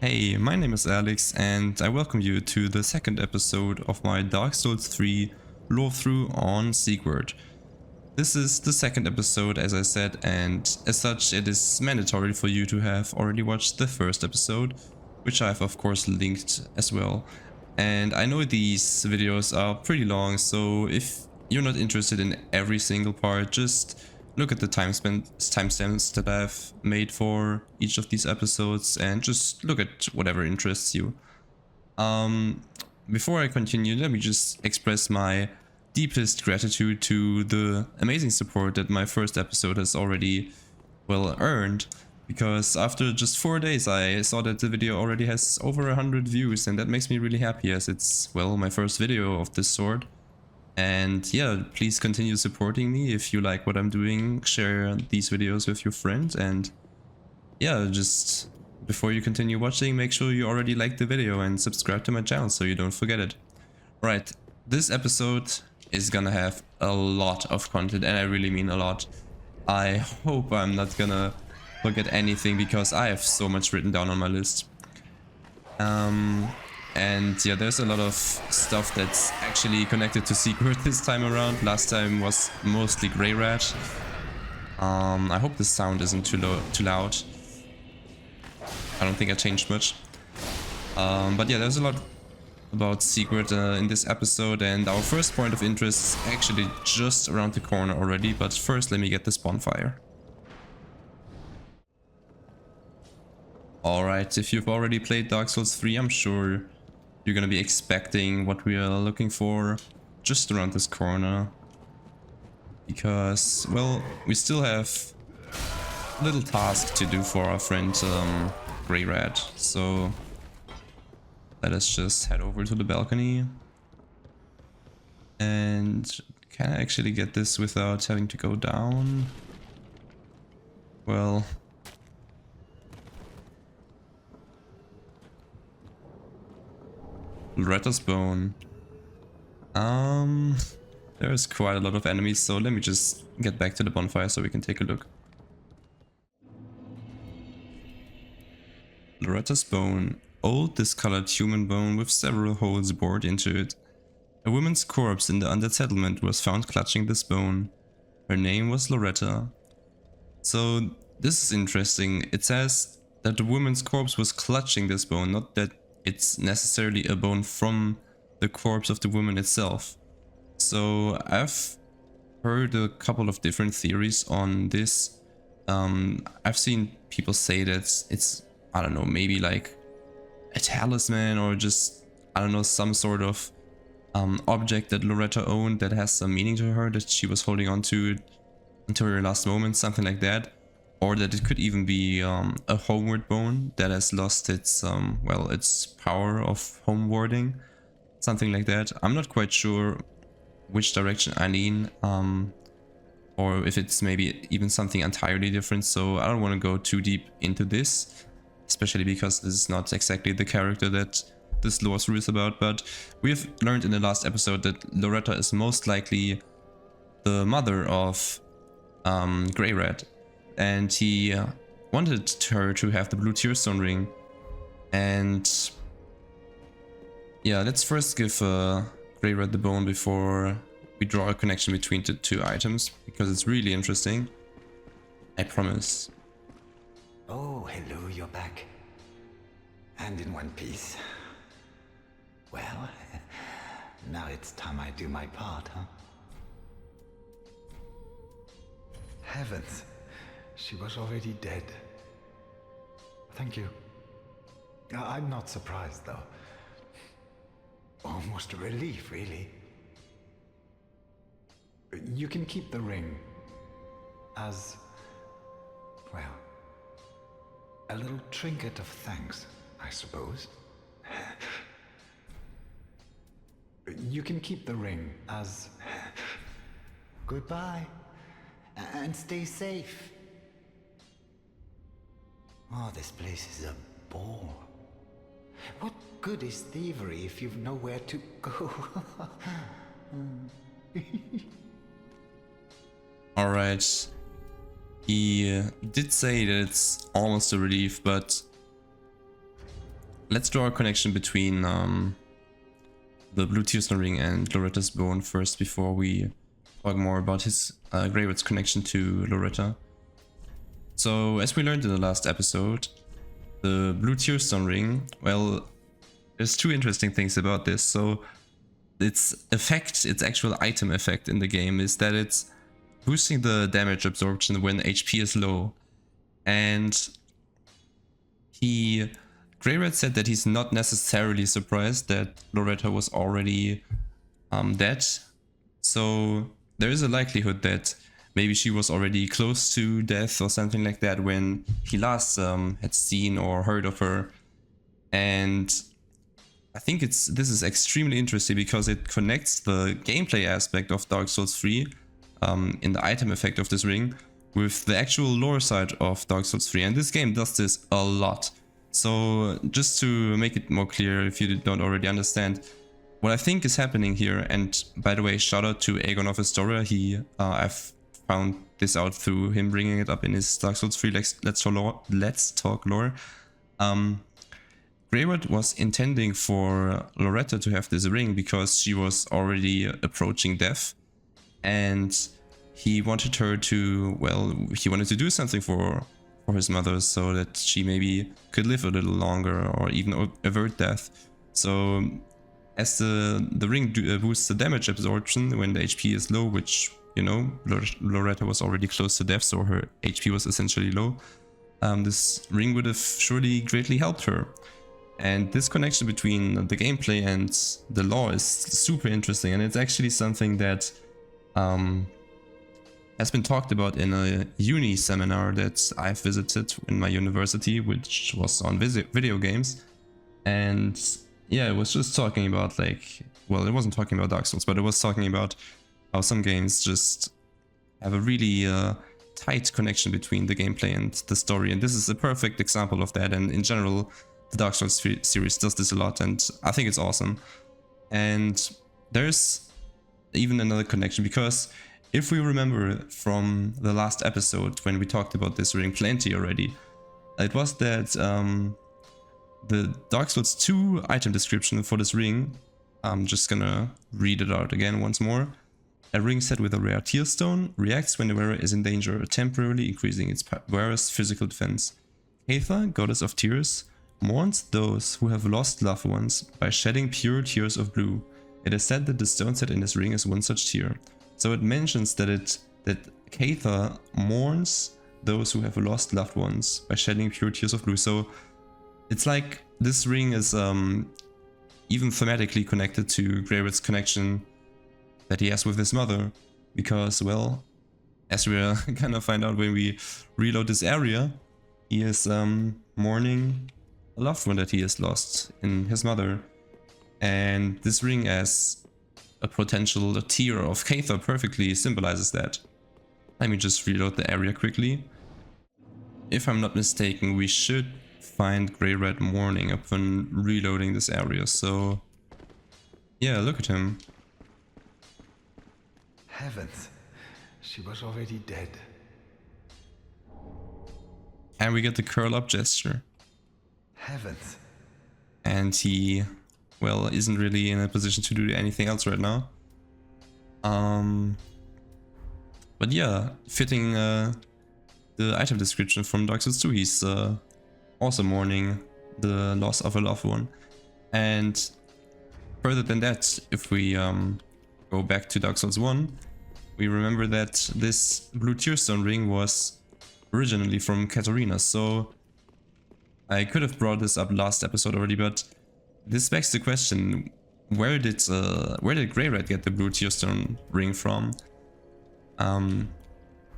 Hey, my name is Alex and I welcome you to the second episode of my Dark Souls 3 Lorethrough on Siegward. This is the second episode, as I said, and as such it is mandatory for you to have already watched the first episode, which I've of course linked as well. And I know these videos are pretty long, so if you're not interested in every single part, just look at the timestamps that I've made for each of these episodes and just look at whatever interests you. Before I continue, let me just express my deepest gratitude to the amazing support that my first episode has already, well, earned. Because after just 4 days I saw that the video already has over 100 views, and that makes me really happy as it's, well, my first video of this sort. And yeah, please continue supporting me if you like what I'm doing, share these videos with your friends, and yeah, just before you continue watching, make sure you already like the video and subscribe to my channel so you don't forget it. Right, this episode is gonna have a lot of content, and I really mean a lot. I hope I'm not gonna forget anything because I have so much written down on my list. And yeah, there's a lot of stuff that's actually connected to Siegfried this time around. Last time was mostly Greirat. I hope the sound isn't too loud. I don't think I changed much. But yeah, there's a lot about Siegfried in this episode, and our first point of interest is actually just around the corner already. But first, let me get this bonfire. Alright, if you've already played Dark Souls 3, I'm sure you're gonna be expecting what we are looking for just around this corner. Because, well, we still have a little task to do for our friend Greirat. So let us just head over to the balcony. And can I actually get this without having to go down? Well, Loretta's bone. There's quite a lot of enemies, so let me just get back to the bonfire so we can take a look. Loretta's bone. Old discolored human bone with several holes bored into it. A woman's corpse in the undersettlement was found clutching this bone. Her name was Loretta. So this is interesting. It says that the woman's corpse was clutching this bone, not that it's necessarily a bone from the corpse of the woman itself. So I've heard a couple of different theories on this. I've seen people say that it's, I don't know, maybe like a talisman or just, I don't know, some sort of object that Loretta owned that has some meaning to her, that she was holding on to until her last moment, something like that. Or that it could even be a homeward bone that has lost its, well, its power of home warding. Something like that. I'm not quite sure which direction I lean, or if it's maybe even something entirely different, so I don't want to go too deep into this, especially because this is not exactly the character that this Lorethrough is about. But we've learned in the last episode that Loretta is most likely the mother of Greirat. And he wanted her to have the blue Tearstone ring. And yeah, let's first give Greirat the bone before we draw a connection between the two items, because it's really interesting. I promise. Oh, hello, you're back. And in one piece. Well, now it's time I do my part, huh? Heavens. She was already dead. Thank you. I'm not surprised, though. Almost a relief, really. You can keep the ring as, well, a little trinket of thanks, I suppose. You can keep the ring as... Goodbye, and stay safe. Oh, this place is a bore. What good is thievery if you've nowhere to go? Alright. He did say that it's almost a relief, but let's draw a connection between the blue Tearstone ring and Loretta's bone first before we talk more about his Greatwood's connection to Loretta. So as we learned in the last episode, the blue Tearstone ring, well, there's two interesting things about this. So its effect, its actual item effect in the game is that it's boosting the damage absorption when HP is low. And Greirat said that he's not necessarily surprised that Loretta was already dead. So there is a likelihood that maybe she was already close to death or something like that when he last had seen or heard of her. And I think this is extremely interesting because it connects the gameplay aspect of Dark Souls 3 in the item effect of this ring with the actual lore side of Dark Souls 3, and this game does this a lot. So just to make it more clear, if you don't already understand, what I think is happening here, and by the way, shout out to Aegon of Astoria, I've found this out through him bringing it up in his Dark Souls 3 Let's Talk lore. Greatwood was intending for Loretta to have this ring because she was already approaching death, and he wanted her to, well, he wanted to do something for his mother so that she maybe could live a little longer or even avert death. So as the ring boosts the damage absorption when the HP is low, which, you know, Loretta was already close to death, so her HP was essentially low, this ring would have surely greatly helped her. And this connection between the gameplay and the lore is super interesting, and it's actually something that has been talked about in a uni seminar that I've visited in my university, which was on video games. And yeah, it was just talking about, like, well, it wasn't talking about Dark Souls, but it was talking about how some games just have a really tight connection between the gameplay and the story. And this is a perfect example of that. And in general, the Dark Souls series does this a lot, and I think it's awesome. And there's even another connection, because if we remember from the last episode when we talked about this ring plenty already, it was that the Dark Souls 2 item description for this ring, I'm just gonna read it out again once more. A ring set with a rare Tearstone reacts when the wearer is in danger, temporarily increasing its wearer's physical defense. Hathor, goddess of tears, mourns those who have lost loved ones by shedding pure tears of blue. It is said that the stone set in this ring is one such tear. So it mentions that Hathor mourns those who have lost loved ones by shedding pure tears of blue. So it's like this ring is even thematically connected to Greatwood's connection that he has with his mother, because, well, as we're gonna find out when we reload this area, he is mourning a loved one that he has lost in his mother. And this ring as a potential tear of Hathor perfectly symbolizes that. Let me just reload the area quickly. If I'm not mistaken, we should find Greirat mourning upon reloading this area, so yeah, look at him. Heavens, she was already dead. And we get the curl up gesture. Heavens. And he, well, isn't really in a position to do anything else right now. But yeah, fitting the item description from Dark Souls 2, he's also mourning the loss of a loved one. And further than that, if we go back to Dark Souls 1, we remember that this blue Tearstone ring was originally from Katarina. So I could have brought this up last episode already, but this begs the question: where did Greirat get the blue Tearstone ring from?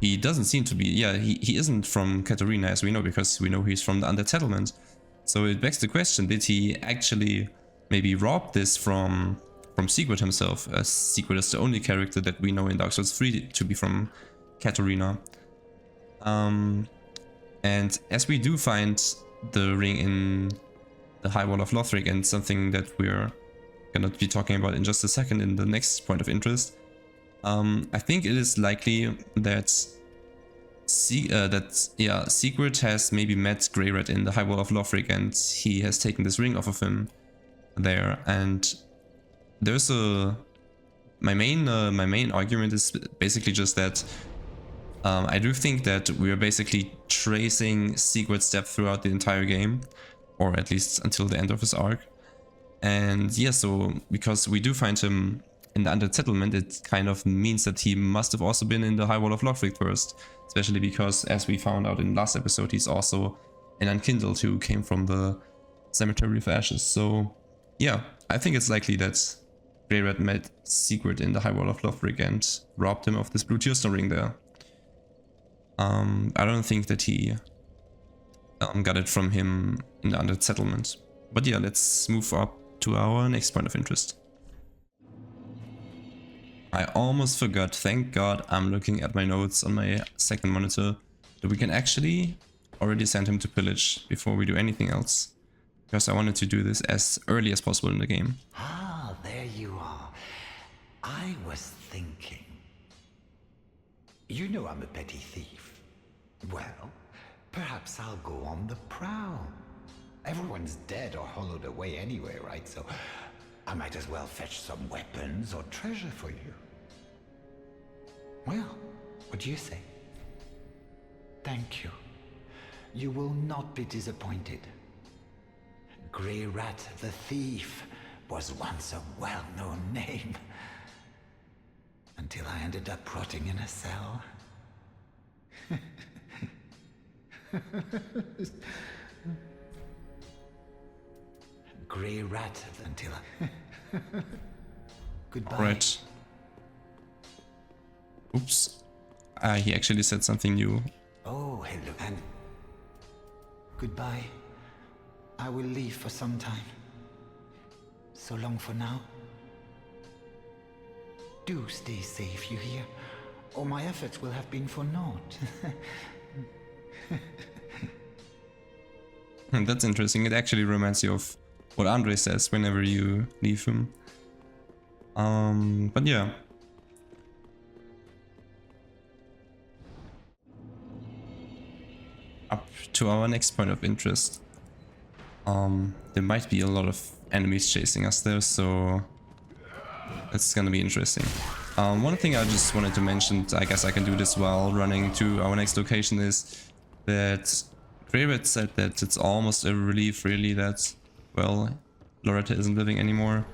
He doesn't seem to be. Yeah, he isn't from Katarina, as we know, because we know he's from the Undead Settlement. So it begs the question: did he actually maybe rob this from Siegward himself? As Siegward is the only character that we know in Dark Souls 3 to be from Katarina. And as we do find the ring in the High Wall of Lothric, and something that we're gonna be talking about in just a second in the next point of interest, I think it is likely that Siegfried has maybe met Greirat in the High Wall of Lothric, and he has taken this ring off of him there. And there's my main argument is basically just that I do think that we are basically tracing Siegfried's steps throughout the entire game, or at least until the end of his arc. And yeah, so because we do find him in the Undead Settlement, it kind of means that he must have also been in the High Wall of Lothric first, especially because, as we found out in last episode, he's also an Unkindled who came from the Cemetery of Ashes. So yeah, I think it's likely that Greirat met Siegfried in the High Wall of Lothric and robbed him of this blue Tearstone ring there. I don't think that he got it from him in the Undead Settlement. But yeah, let's move up to our next point of interest. I almost forgot, thank God I'm looking at my notes on my second monitor, that we can actually already send him to pillage before we do anything else. Because I wanted to do this as early as possible in the game. Ah, there you are. I was thinking. You know I'm a petty thief. Well, perhaps I'll go on the prowl. Everyone's dead or hollowed away anyway, right? So I might as well fetch some weapons or treasure for you. Well, what do you say? Thank you. You will not be disappointed. Greirat the Thief was once a well-known name. Until I ended up rotting in a cell. Greirat until I... Goodbye. Right. Oops. He actually said something new. Oh, hello. And goodbye. I will leave for some time. So long for now. Do stay safe, you hear? Or my efforts will have been for naught. That's interesting. It actually reminds you of what Andre says whenever you leave him. But yeah. Up to our next point of interest. There might be a lot of enemies chasing us there, so it's gonna be interesting. One thing I just wanted to mention, I guess I can do this while running to our next location, is that Greirat said that it's almost a relief really that, well, Loretta isn't living anymore.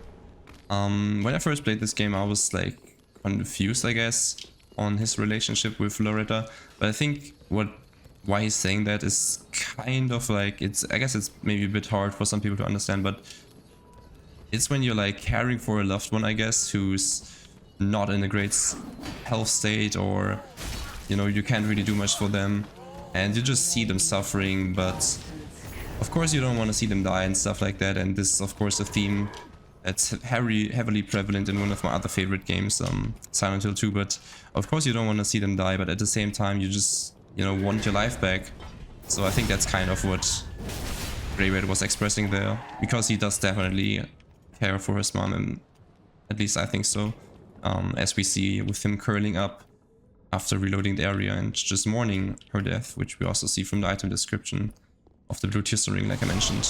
When I first played this game I was like confused, I guess, on his relationship with Loretta, but I think why he's saying that is kind of like, I guess it's maybe a bit hard for some people to understand, but it's when you're like caring for a loved one, I guess, who's not in a great health state, or you know, you can't really do much for them and you just see them suffering, but of course you don't want to see them die and stuff like that. And this is of course a theme that's heavily prevalent in one of my other favorite games, Silent Hill 2, but of course you don't want to see them die, but at the same time you just, you know, want your life back. So I think that's kind of what Greirat was expressing there, because he does definitely care for his mom, and at least I think so, as we see with him curling up after reloading the area and just mourning her death, which we also see from the item description of the blue Tearstone ring, like I mentioned.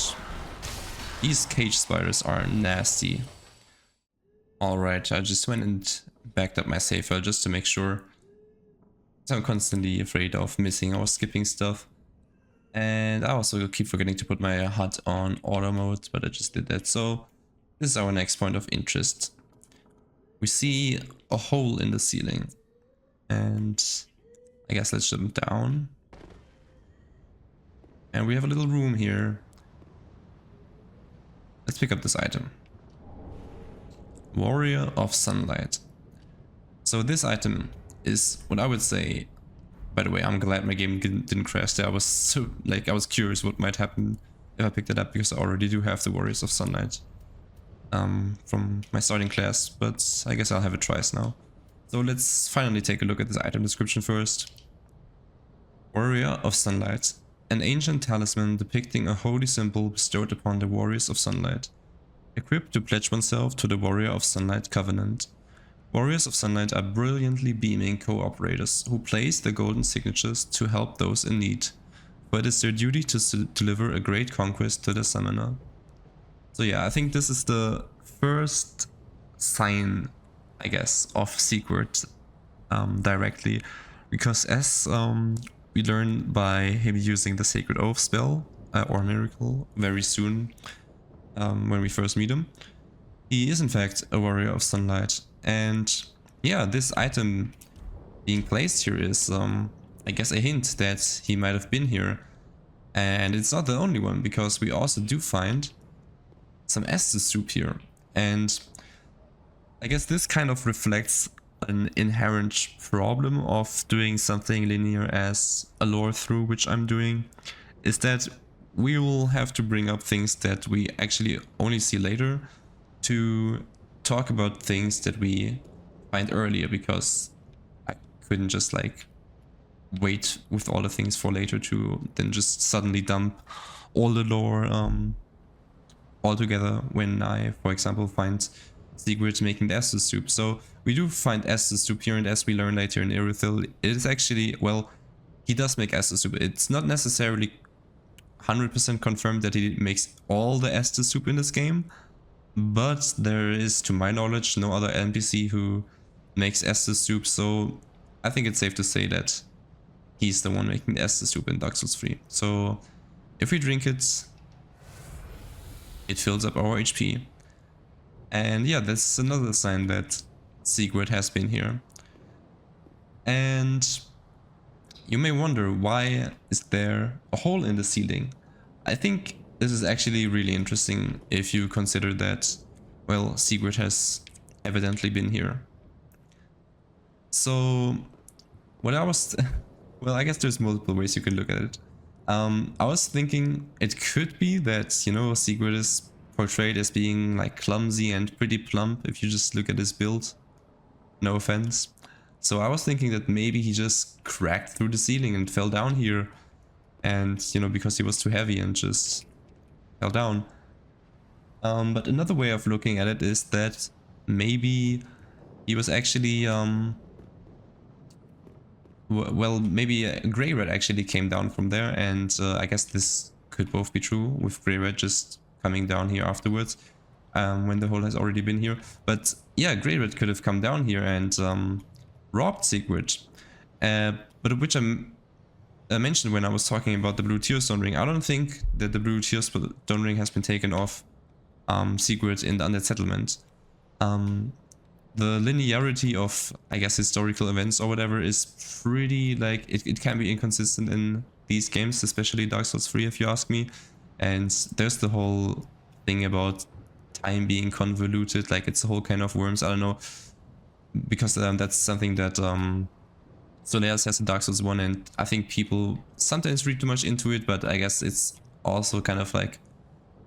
These cage spiders are nasty. Alright, I just went and backed up my save file just to make sure. So I'm constantly afraid of missing or skipping stuff. And I also keep forgetting to put my HUD on auto mode, but I just did that. So this is our next point of interest. We see a hole in the ceiling. And I guess let's jump down. And we have a little room here. Let's pick up this item. Warrior of Sunlight. So this item is what I would say. By the way, I'm glad my game didn't crash there. I was curious what might happen if I picked it up, because I already do have the Warriors of Sunlight from my starting class, but I guess I'll have it twice now. So let's finally take a look at this item description first. Warrior of Sunlight. An ancient talisman depicting a holy symbol bestowed upon the Warriors of Sunlight. Equipped to pledge oneself to the Warrior of Sunlight Covenant. Warriors of Sunlight are brilliantly beaming co-operators who place the golden signatures to help those in need, for it is their duty to deliver a great conquest to the summoner. So yeah, I think this is the first sign, I guess, of Siegward directly, because as we learn by him using the Sacred Oath spell or miracle very soon when we first meet him, he is in fact a Warrior of Sunlight. And yeah, this item being placed here is I guess a hint that he might have been here. And it's not the only one, because we also do find some Estus soup here. And I guess this kind of reflects an inherent problem of doing something linear as a lore through, which I'm doing, is that we will have to bring up things that we actually only see later to talk about things that we find earlier, because I couldn't just like wait with all the things for later to then just suddenly dump all the lore all together when I, for example, find Siegfried making the Estus soup. So we do find Estus soup here, and as we learn later in Irithyll, it is actually, well, he does make Estus soup. It's not necessarily 100% confirmed that he makes all the Estus soup in this game, but there is, to my knowledge, no other NPC who makes Estus soup, so I think it's safe to say that he's the one making the Estus soup in Dark Souls 3. So if we drink it, it fills up our HP. And yeah, that's another sign that Siegward has been here. And you may wonder, why is there a hole in the ceiling? I think this is actually really interesting if you consider that, well, Siegward has evidently been here. So what I was... well, I guess there's multiple ways you can look at it. I was thinking it could be that, you know, Siegward is portrayed as being like clumsy and pretty plump if you just look at his build. No offense. So I was thinking that maybe he just cracked through the ceiling and fell down here, and, you know, because he was too heavy and just fell down. But another way of looking at it is that maybe he was actually well, maybe Greirat actually came down from there, and I guess this could both be true, with Greirat just coming down here afterwards, when the hole has already been here. But yeah, Greirat could have come down here and robbed Siegward. But which I mentioned when I was talking about the blue Tearstone ring. I don't think that the blue Tearstone ring has been taken off Siegward in the Undead Settlement. The linearity of, I guess, historical events or whatever is pretty, like, it can be inconsistent in these games, especially Dark Souls 3 if you ask me. And there's the whole thing about time being convoluted, like it's a whole kind of worms, I don't know, because that's something that Soleas has in Dark Souls 1, and I think people sometimes read too much into it, but I guess it's also kind of like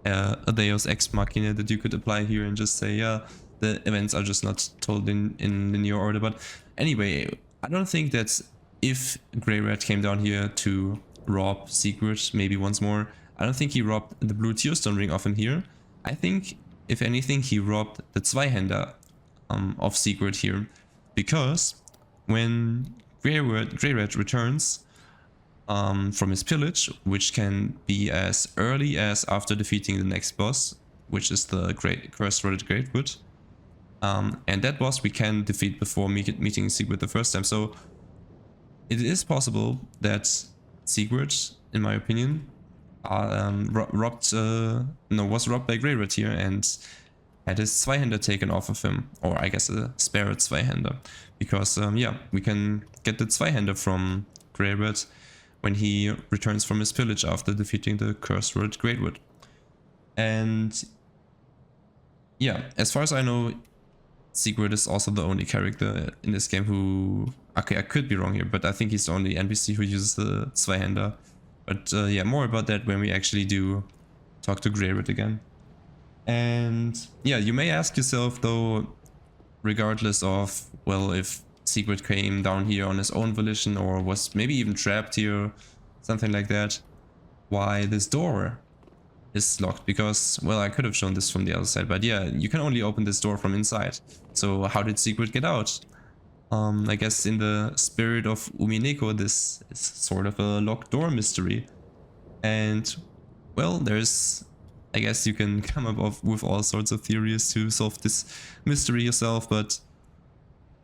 a Deus Ex Machina that you could apply here and just say, yeah, the events are just not told in linear order. But anyway, I don't think that if Greirat came down here to rob Siegward maybe once more, I don't think he robbed the blue Tearstone ring off in here. I think, if anything, he robbed the Zweihander of Siegward here, because when Greirat returns from his pillage, which can be as early as after defeating the next boss, which is the cursed-rotted Greatwood, and that boss we can defeat before meeting Siegward the first time. So it is possible that Siegward, in my opinion, was robbed by Greirat here and had his Zweihander taken off of him, or I guess a spared Zweihander, because yeah, we can get the Zweihander from Greirat when he returns from his pillage after defeating the cursed-rotted Greatwood. And yeah, as far as I know, Siegward is also the only character in this game who... Okay, I could be wrong here, but I think he's the only NPC who uses the Zweihander. But yeah, more about that when we actually do talk to Greirat again. And yeah, you may ask yourself though, regardless of, well, if Siegward came down here on his own volition or was maybe even trapped here, something like that, why this door? is locked because, well, I could have shown this from the other side, but yeah, you can only open this door from inside. So how did Siegfried get out? I guess in the spirit of Umineko, this is sort of a locked door mystery. And, well, there's... I guess you can come up with all sorts of theories to solve this mystery yourself, but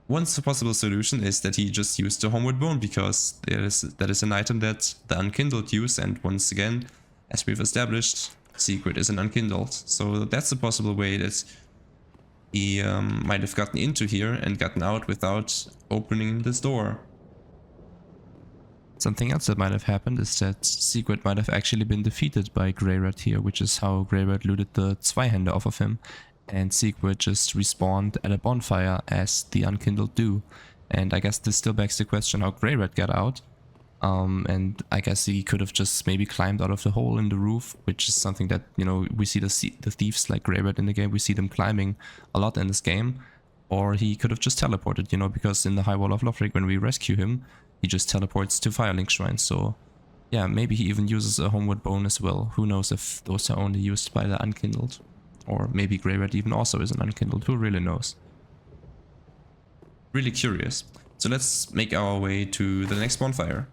one possible solution is that he just used the Homeward Bone, because that is an item that the Unkindled use, and once again, as we've established, Siegfried is an Unkindled. So that's a possible way that he might have gotten into here and gotten out without opening this door. Something else that might have happened is that Siegfried might have actually been defeated by Greirat here, which is how Greirat looted the Zweihander off of him, and Siegfried just respawned at a bonfire as the Unkindled do. And I guess this still begs the question how Greirat got out. And I guess he could have just maybe climbed out of the hole in the roof, which is something that, you know, we see the thieves like Greirat in the game, we see them climbing a lot in this game. Or he could have just teleported, you know, because in the High Wall of Lothric, when we rescue him, he just teleports to Firelink Shrine. So yeah, maybe he even uses a Homeward Bone as well. Who knows if those are only used by the Unkindled. Or maybe Greirat even also is an Unkindled, who really knows. Really curious. So let's make our way to the next bonfire.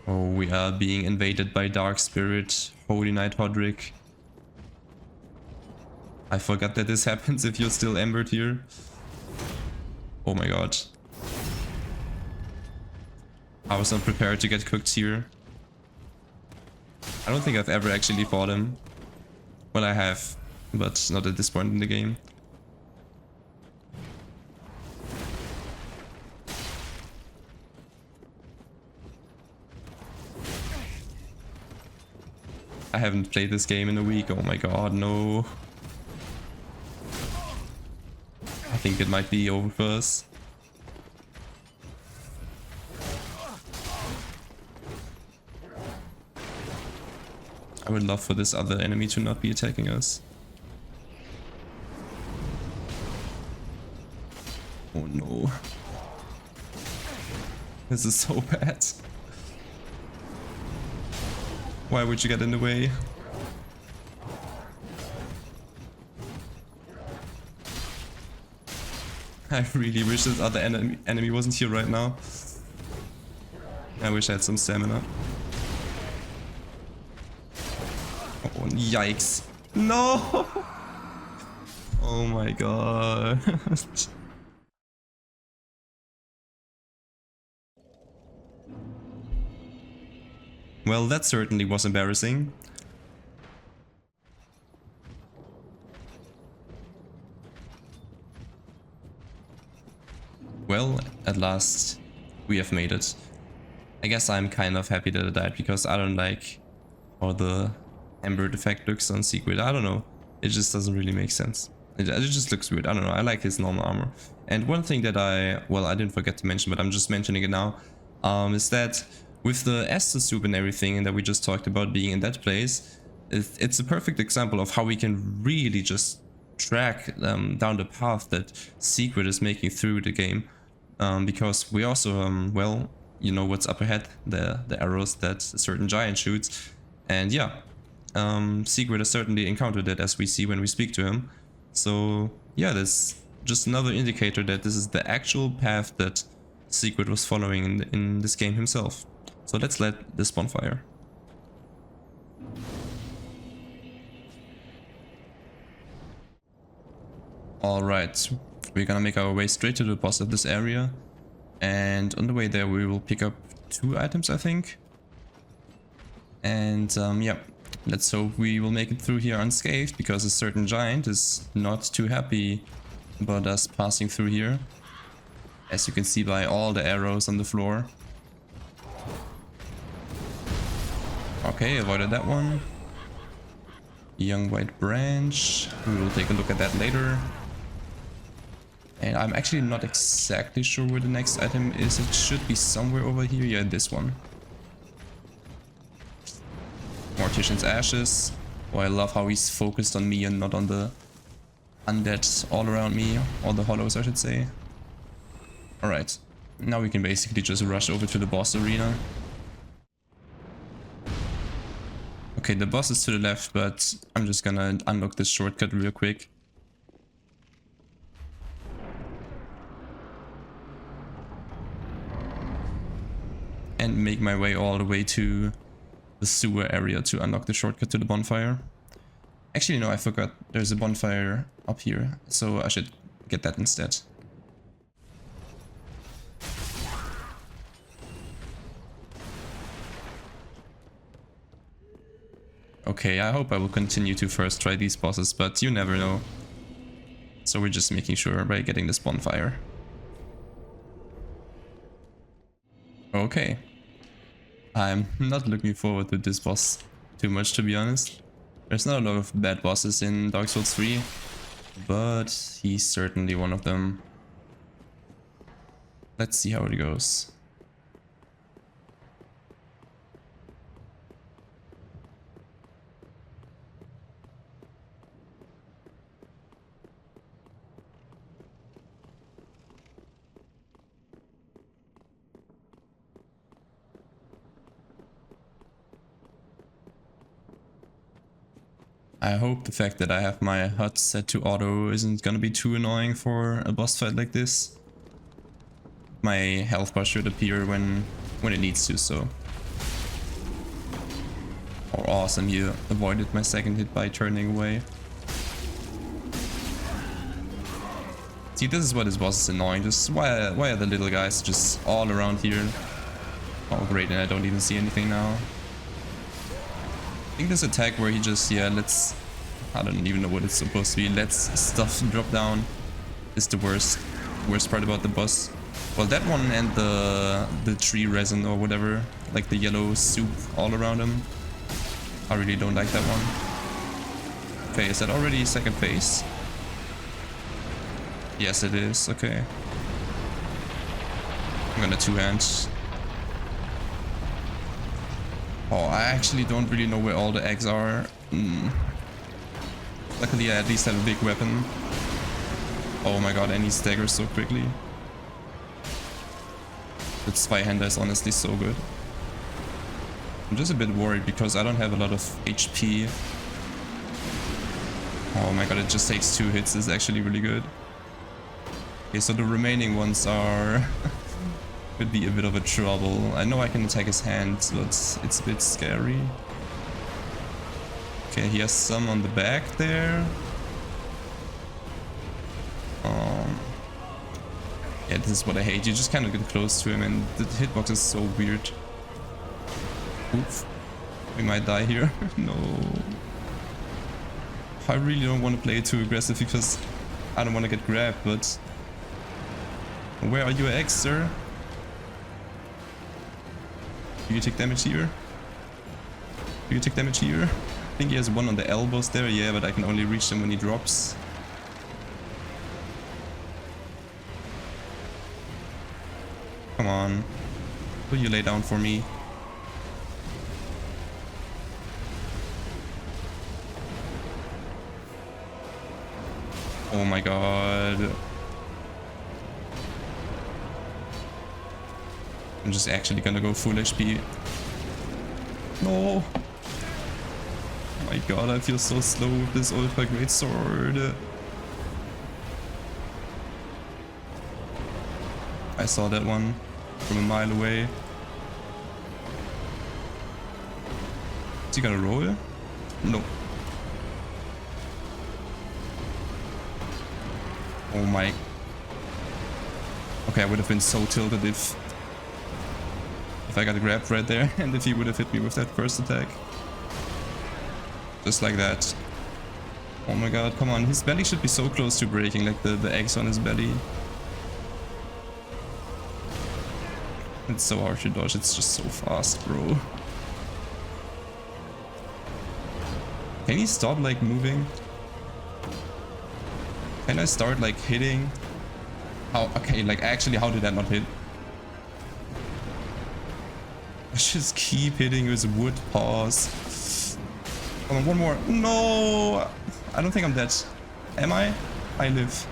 Oh, we are being invaded by Dark Spirit, Holy Knight Hodrick. I forgot that this happens if you're still embered here. Oh my god. I was not prepared to get cooked here. I don't think I've ever actually fought him. Well, I have, but not at this point in the game. I haven't played this game in a week. Oh my god, no. I think it might be over for us. I would love for this other enemy to not be attacking us. Oh no. This is so bad. Why would you get in the way? I really wish this other enemy wasn't here right now. I wish I had some stamina. Oh, yikes. No! Oh my god. Well, that certainly was embarrassing. Well, at last we have made it. I guess I'm kind of happy that I died, because I don't like how the Embered effect looks on Siegfried. I don't know. It just doesn't really make sense. It just looks weird. I don't know. I like his normal armor. And one thing that I didn't forget to mention, but I'm just mentioning it now, is that with the Estus soup and everything and that we just talked about being in that place, it's a perfect example of how we can really just track down the path that Siegfried is making through the game. Because we also, well, you know what's up ahead, the arrows that a certain giant shoots. And yeah, Siegfried has certainly encountered it, as we see when we speak to him. So yeah, that's just another indicator that this is the actual path that Siegfried was following in this game himself. So let's light this bonfire. Alright, we're gonna make our way straight to the boss of this area. And on the way there we will pick up 2 items, I think. And yeah, let's hope we will make it through here unscathed, because a certain giant is not too happy about us passing through here. As you can see by all the arrows on the floor. Okay, avoided that one. Young white branch. We will take a look at that later. And I'm actually not exactly sure where the next item is. It should be somewhere over here. Yeah, this one. Mortician's Ashes. Oh, I love how he's focused on me and not on the undead all around me. Or the hollows, I should say. Alright. Now we can basically just rush over to the boss arena. Okay, the boss is to the left, but I'm just gonna unlock this shortcut real quick. And make my way all the way to the sewer area to unlock the shortcut to the bonfire. Actually, no, I forgot. There's a bonfire up here, so I should get that instead. Okay, I hope I will continue to first try these bosses, but you never know. So we're just making sure by getting this bonfire. Okay. I'm not looking forward to this boss too much, to be honest. There's not a lot of bad bosses in Dark Souls 3, but he's certainly one of them. Let's see how it goes. I hope the fact that I have my HUD set to auto isn't gonna be too annoying for a boss fight like this. My health bar should appear when it needs to, so. Oh, awesome, you avoided my second hit by turning away. See, this is what this boss is annoying. Just why are the little guys just all around here? Oh great, and I don't even see anything now. I think this attack where he just, yeah, I don't even know what it's supposed to be, lets stuff drop down is the worst part about the boss. Well, that one and the tree resin or whatever, like the yellow soup all around him. I really don't like that one. Okay, is that already second phase? Yes, it is, okay. I'm gonna two-hand. Oh, I actually don't really know where all the eggs are. Luckily, I at least have a big weapon. Oh my god, and he staggers so quickly. The Zweihander is honestly so good. I'm just a bit worried because I don't have a lot of HP. Oh my god, it just takes 2 hits. It's actually really good. Okay, so the remaining ones are... could be a bit of a trouble. I know I can attack his hands, but it's a bit scary. Okay, he has some on the back there. Yeah, this is what I hate. You just kind of get close to him and the hitbox is so weird. Oof. We might die here. No. I really don't want to play it too aggressive because I don't want to get grabbed, but... Where are your eggs, sir? Do you take damage here? Do you take damage here? I think he has one on the elbows there, yeah, but I can only reach him when he drops. Come on. Will you lay down for me? Oh my god. I'm just actually gonna go full HP. No! Oh my god, I feel so slow with this ultra great sword. I saw that one from a mile away. Is he gonna roll? No. Oh my. Okay, I would have been so tilted if I got grabbed right there and if he would have hit me with that first attack. Just like that. Oh my god, come on. His belly should be so close to breaking, like the eggs on his belly. It's so hard to dodge, it's just so fast, bro. Can he stop, like, moving? Can I start, like, hitting? How? Okay, like, actually, how did that not hit? I just keep hitting his wood paws. Come on, one more. No! I don't think I'm dead. Am I? I live.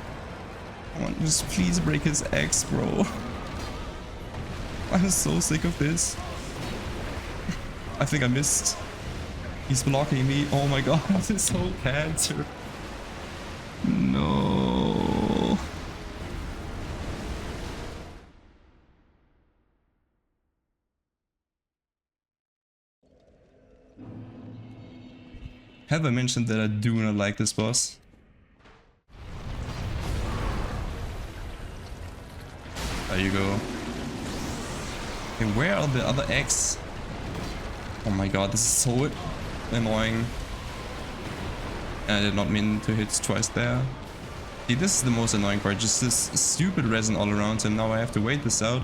Come on, just please break his eggs, bro. I'm so sick of this. I think I missed. He's blocking me. Oh my god, this whole cancer. No. Have I mentioned that I do not like this boss? There you go. Okay, where are the other eggs? Oh my god, this is so annoying. I did not mean to hit twice there. See, this is the most annoying part, just this stupid resin all around, and now I have to wait this out.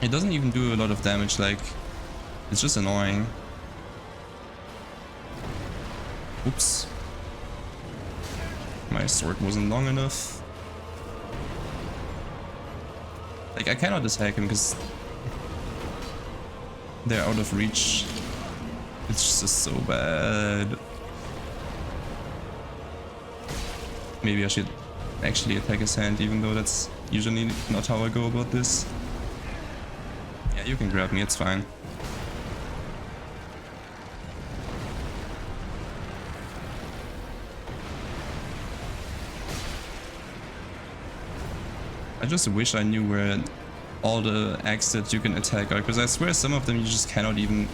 It doesn't even do a lot of damage, like, it's just annoying. Oops. My sword wasn't long enough. Like, I cannot attack him because they're out of reach. It's just so bad. Maybe I should actually attack his hand, even though that's usually not how I go about this. Yeah, you can grab me, it's fine. I just wish I knew where all the eggs that you can attack are, because I swear some of them you just cannot even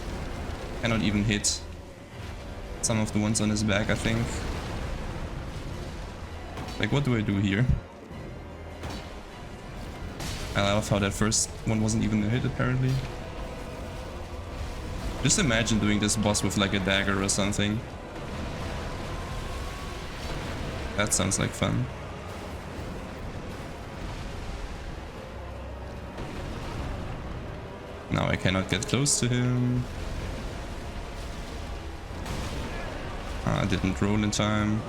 hit. Some of the ones on his back, I think. Like, what do I do here? I love how that first one wasn't even a hit, apparently. Just imagine doing this boss with like a dagger or something. That sounds like fun. Now I cannot get close to him. I didn't roll in time.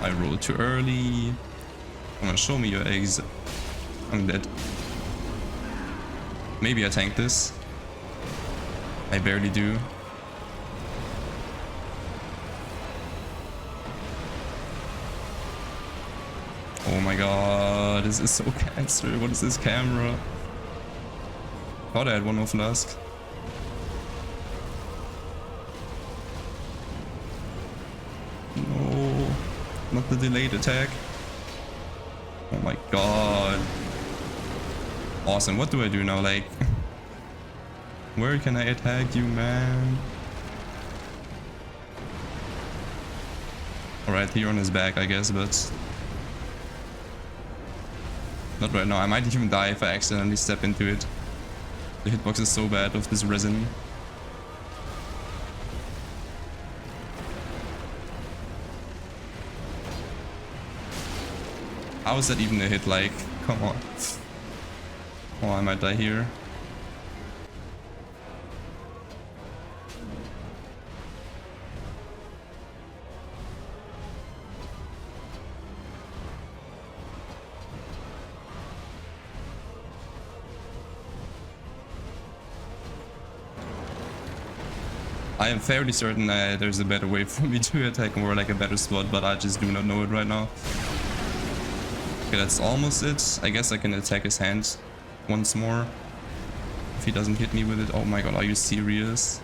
I rolled too early. Come on, show me your eggs. I'm dead. Maybe I tank this. I barely do. Oh my god, this is so cancer. What is this camera? Thought I had one more flask. No, not the delayed attack. Oh my god. Awesome, what do I do now? Like, where can I attack you, man? Alright, here on his back, I guess, but not right now. I might even die if I accidentally step into it. The hitbox is so bad with this resin. How is that even a hit? Like, come on. Oh, I might die here. I am fairly certain there's a better way for me to attack, or like a better spot, but I just do not know it right now. Okay, that's almost it. I guess I can attack his hand once more if he doesn't hit me with it. Oh my god, are you serious?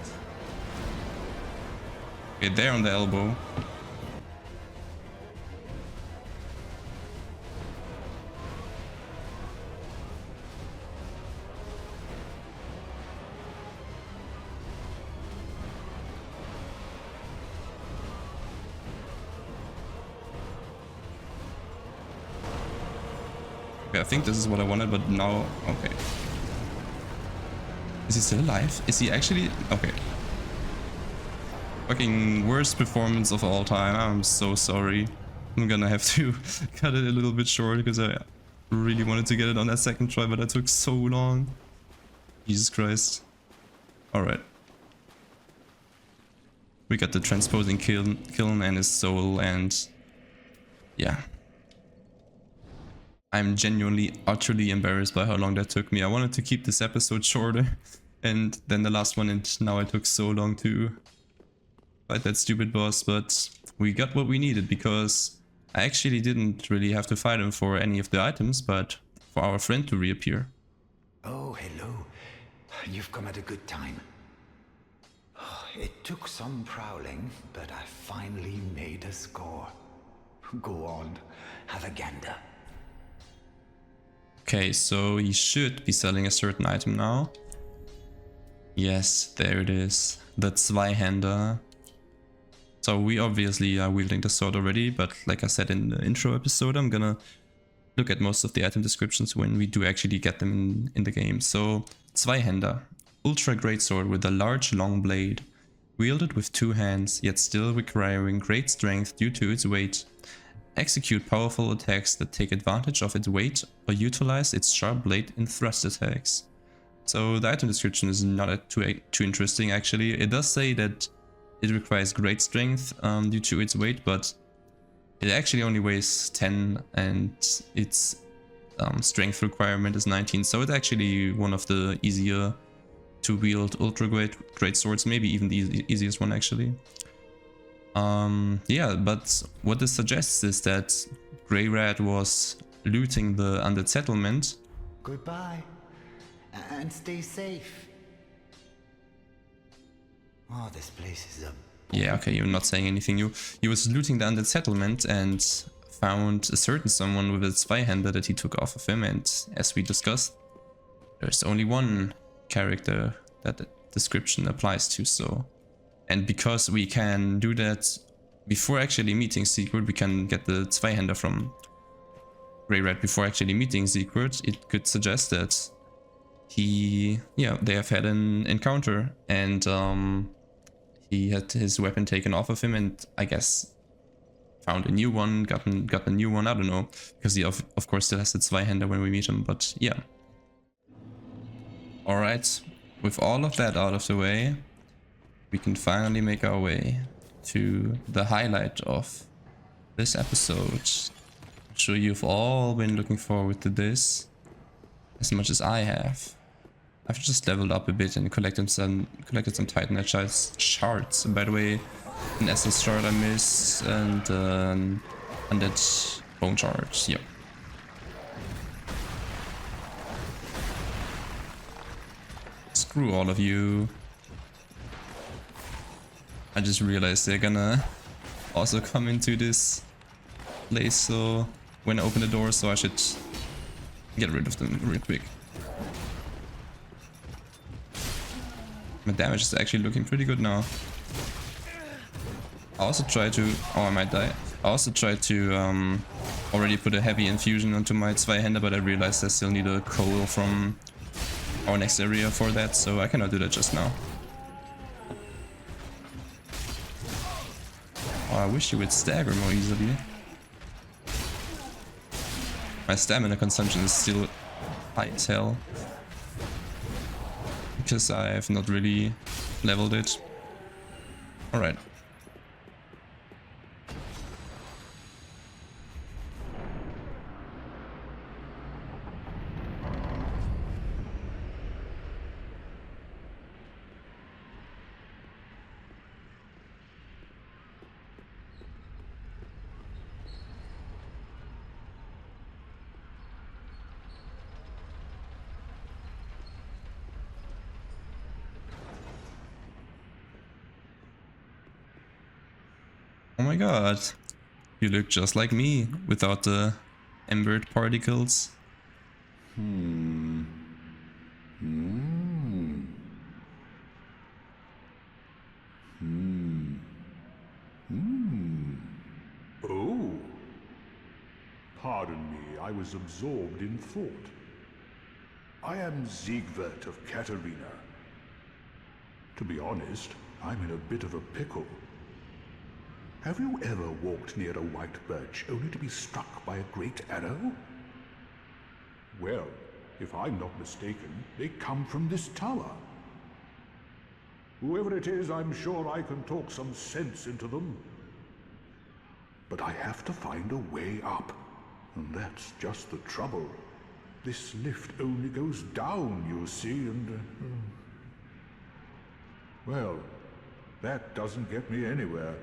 Okay, there on the elbow. Okay, I think this is what I wanted, but now... Okay. Is he still alive? Is he actually... Okay. Fucking worst performance of all time. I'm so sorry. I'm gonna have to cut it a little bit short because I really wanted to get it on that second try, but that took so long. Jesus Christ. Alright. We got the transposing kiln and his soul, and... yeah. I'm genuinely, utterly embarrassed by how long that took me. I wanted to keep this episode shorter and then the last one, and now it took so long to fight that stupid boss, but we got what we needed because I actually didn't really have to fight him for any of the items, but for our friend to reappear. Oh, hello. You've come at a good time. It took some prowling, but I finally made a score. Go on, have a gander. Okay, so he should be selling a certain item now. Yes, there it is. The Zweihander. So we obviously are wielding the sword already, but like I said in the intro episode, I'm gonna look at most of the item descriptions when we do actually get them in the game. So, Zweihander. Ultra great sword with a large long blade. Wielded with two hands, yet still requiring great strength due to its weight. Execute powerful attacks that take advantage of its weight or utilize its sharp blade in thrust attacks. So the item description is not too interesting actually. It does say that it requires great strength due to its weight, but it actually only weighs 10 and its strength requirement is 19, so it's actually one of the easier to wield ultra great swords, maybe even the easiest one actually. Yeah, but what this suggests is that Greirat was looting the undead settlement. Goodbye, and stay safe. Oh, this place is a... Yeah, okay, you're not saying anything new. He was looting the undead settlement and found a certain someone with a Zweihander that he took off of him, and as we discussed, there's only one character that the description applies to, so... And because we can do that before actually meeting Siegfried, we can get the Zweihander from Greirat before actually meeting Siegfried, it could suggest that they have had an encounter, and he had his weapon taken off of him, and I guess found a new one, got a new one, I don't know, because he of course still has the Zweihander when we meet him, but yeah. Alright, with all of that out of the way, we can finally make our way to the highlight of this episode. I'm sure you've all been looking forward to this as much as I have. I've just leveled up a bit and collected some Titanite shards. By the way, an SS shard I missed and undead bone shards. Yep. Screw all of you. I just realized they're gonna also come into this place, so when I open the door, so I should get rid of them real quick. My damage is actually looking pretty good now. I also tried to... oh, I might die. I also tried to already put a heavy infusion onto my Zweihander, but I realized I still need a coal from our next area for that, so I cannot do that just now. Oh, I wish you would stagger more easily. My stamina consumption is still high as hell, because I have not really leveled it. Alright. Oh my god, you look just like me without the embered particles. Oh. Pardon me, I was absorbed in thought. I am Siegward of Katarina. To be honest, I'm in a bit of a pickle. Have you ever walked near a white birch only to be struck by a great arrow? Well, if I'm not mistaken, they come from this tower. Whoever it is, I'm sure I can talk some sense into them. But I have to find a way up, and that's just the trouble. This lift only goes down, you see, and... well, that doesn't get me anywhere.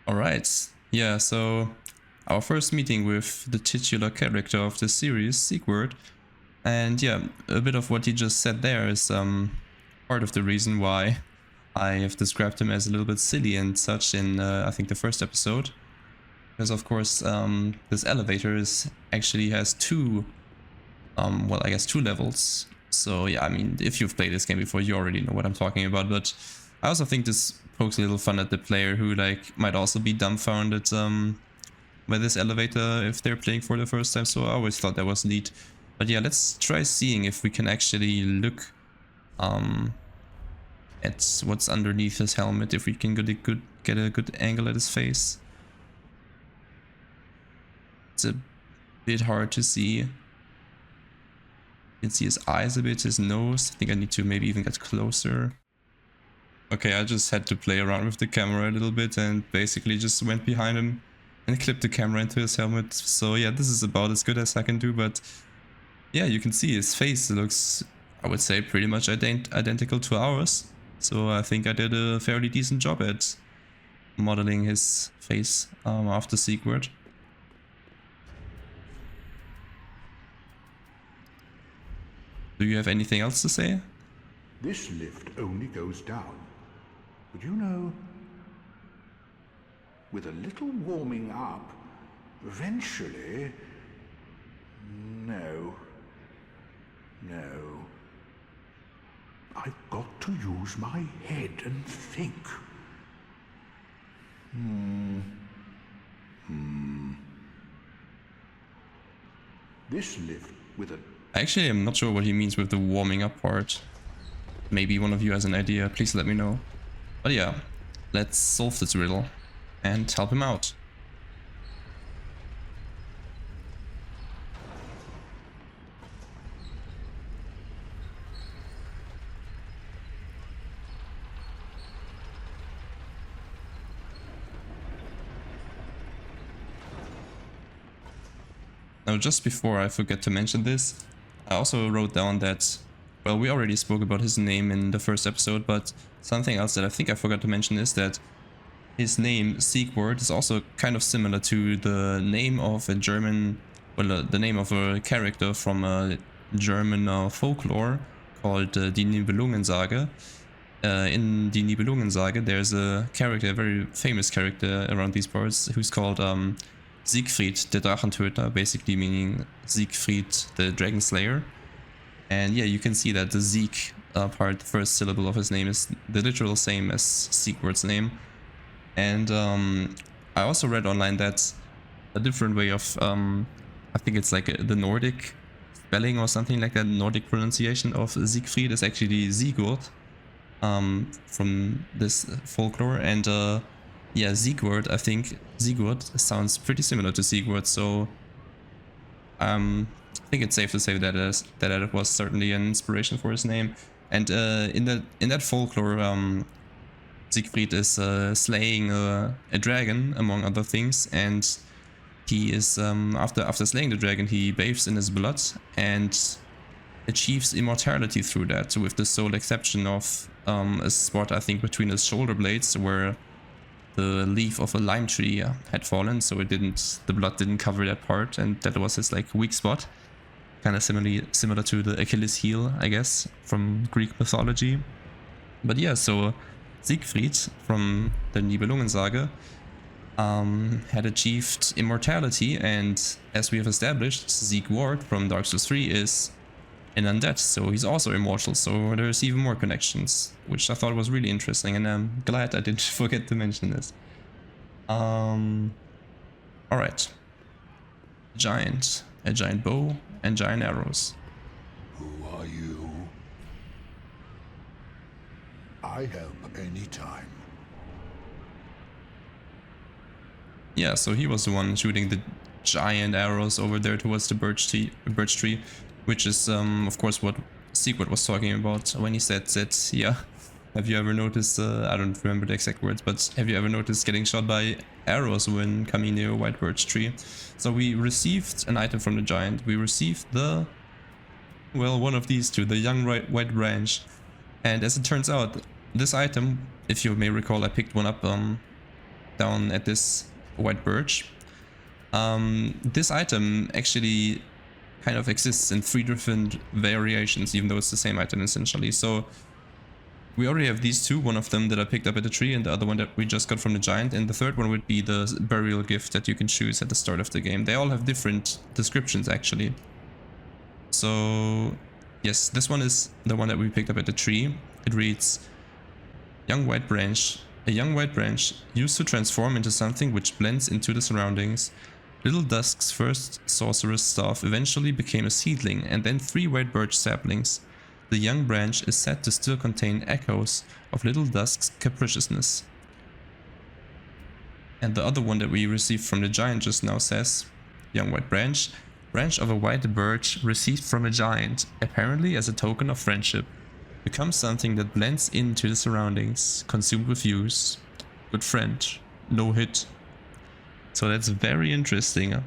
Alright, yeah, so our first meeting with the titular character of the series, Siegward. And yeah, a bit of what he just said there is part of the reason why I have described him as a little bit silly and such in I think the first episode. Because of course this elevator actually has two, well, I guess 2 levels. So yeah, I mean, if you've played this game before, you already know what I'm talking about. But I also think this pokes a little fun at the player who like might also be dumbfounded by this elevator if they're playing for the first time. So I always thought that was neat. But yeah, let's try seeing if we can actually look at what's underneath his helmet, if we can get a good angle at his face. It's a bit hard to see. You can see his eyes a bit, his nose. I think I need to maybe even get closer. Okay, I just had to play around with the camera a little bit and basically just went behind him and clipped the camera into his helmet. So yeah, this is about as good as I can do, but yeah, you can see his face looks, I would say, pretty much identical to ours. So I think I did a fairly decent job at modeling his face after Siegward. Do you have anything else to say? This lift only goes down. But you know, with a little warming up, eventually... No. I've got to use my head and think. This lift with a... Actually, I'm not sure what he means with the warming up part. Maybe one of you has an idea, please let me know. But yeah, let's solve this riddle and help him out. Now, just before I forget to mention this, I also wrote down that, well, we already spoke about his name in the first episode, but something else that I think I forgot to mention is that his name, Siegward, is also kind of similar to the name of a German, well, the name of a character from a German folklore called Die Nibelungensage. In Die Nibelungensage, there's a character, a very famous character around these parts, who's called Siegfried, the Drachentöter, basically meaning Siegfried, the Dragon Slayer. And yeah, you can see that the Sieg part, the first syllable of his name, is the literal same as Siegward's name. And I also read online that a different way of, I think it's like the Nordic spelling or something like that, Nordic pronunciation of Siegfried is actually Sigurd from this folklore. And yeah, Siegward, I think Siegward sounds pretty similar to Siegward, so I think it's safe to say that it was certainly an inspiration for his name. And in that folklore, Siegfried is slaying a dragon, among other things, and he is after slaying the dragon, he bathes in his blood and achieves immortality through that, with the sole exception of a spot, I think, between his shoulder blades where the leaf of a lime tree had fallen, so the blood didn't cover that part, and that was his like weak spot, kind of similar to the Achilles heel, I guess, from Greek mythology. But yeah, so Siegfried from the Nibelungensage had achieved immortality, and as we have established, Siegward from Dark Souls 3 is an undead, so he's also immortal, so there's even more connections, which I thought was really interesting, and I'm glad I didn't forget to mention this. Alright. A giant bow, and giant arrows. Who are you? I help anytime. Yeah, so he was the one shooting the giant arrows over there towards the birch tree, which is of course what Siegward was talking about when he said that, yeah, have you ever noticed, I don't remember the exact words, but have you ever noticed getting shot by arrows when coming near a white birch tree? So we received an item from the giant. We received one of these two, the young white branch. And as it turns out, this item, if you may recall, I picked one up down at this white birch. This item actually kind of exists in 3 different variations, even though it's the same item essentially. So we already have these 2, one of them that I picked up at the tree and the other one that we just got from the giant, and the third one would be the burial gift that you can choose at the start of the game. They all have different descriptions actually. So yes, this one is the one that we picked up at the tree. It reads, young white branch. A young white branch used to transform into something which blends into the surroundings. Little Dusk's first sorcerer's staff eventually became a seedling, and then 3 white birch saplings. The young branch is said to still contain echoes of Little Dusk's capriciousness. And the other one that we received from the giant just now says, young white branch, branch of a white birch received from a giant, apparently as a token of friendship. Becomes something that blends into the surroundings, consumed with use. Good friend, no hit. So that's very interesting.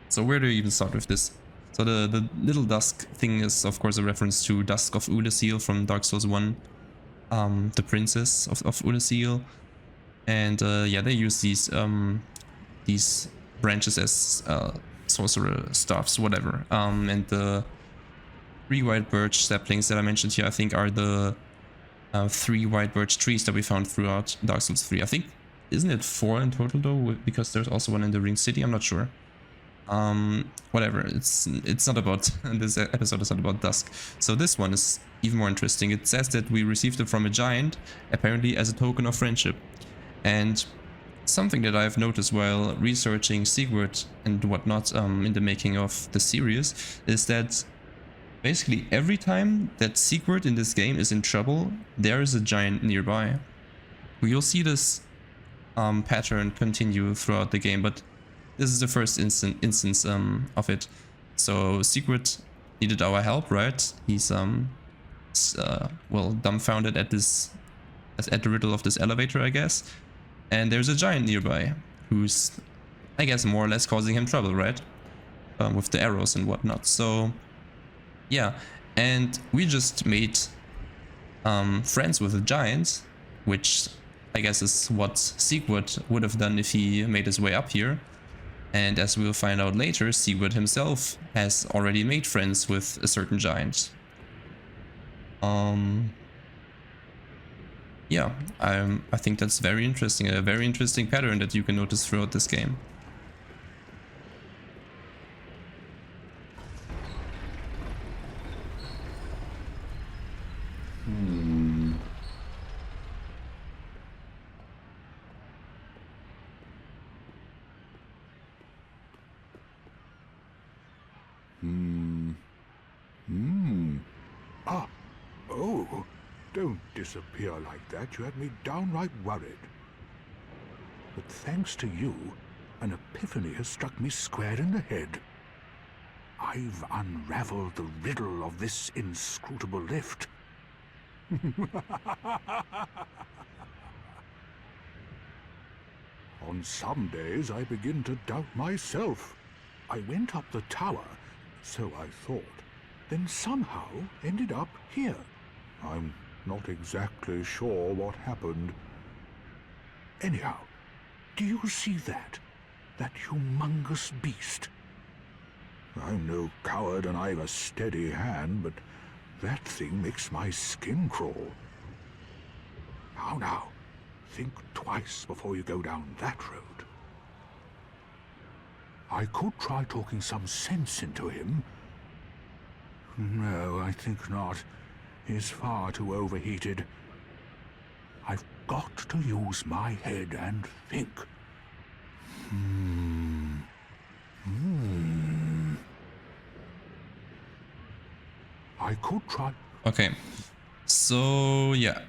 So where do you even start with this? So the Little Dusk thing is of course a reference to Dusk of Ulasil from Dark Souls 1. The princess of Ulasil. And yeah, they use these branches as sorcerer staffs, whatever. And the 3 white birch saplings that I mentioned here, I think, are the 3 white birch trees that we found throughout Dark Souls 3. I think, isn't it 4 in total though? Because there's also one in the Ring City, I'm not sure. Whatever, it's not about, this episode is not about Dusk. So this one is even more interesting. It says that we received it from a giant, apparently as a token of friendship. And something that I've noticed while researching Siegward and whatnot in the making of the series is that basically every time that Siegward in this game is in trouble, there is a giant nearby. You'll see this pattern continue throughout the game, but this is the first instance of it. So Siegward needed our help, right? He's well, dumbfounded at the riddle of this elevator, I guess. And there's a giant nearby who's, I guess, more or less causing him trouble, right? With the arrows and whatnot. So yeah, and we just made friends with a giant, which I guess is what Siegward would have done if he made his way up here. And as we'll find out later, Siegward himself has already made friends with a certain giant. Yeah, I think that's very interesting, a very interesting pattern that you can notice throughout this game. Ah, oh, don't disappear like that. You had me downright worried. But thanks to you, an epiphany has struck me square in the head. I've unraveled the riddle of this inscrutable lift. On some days I begin to doubt myself. I went up the tower, so I thought, then somehow ended up here. I'm not exactly sure what happened. Anyhow, do you see that? That humongous beast? I'm no coward and I've a steady hand, but that thing makes my skin crawl. Now, think twice before you go down that road. I could try talking some sense into him. No, I think not. He's far too overheated. I've got to use my head and think. I could try... Okay, so yeah,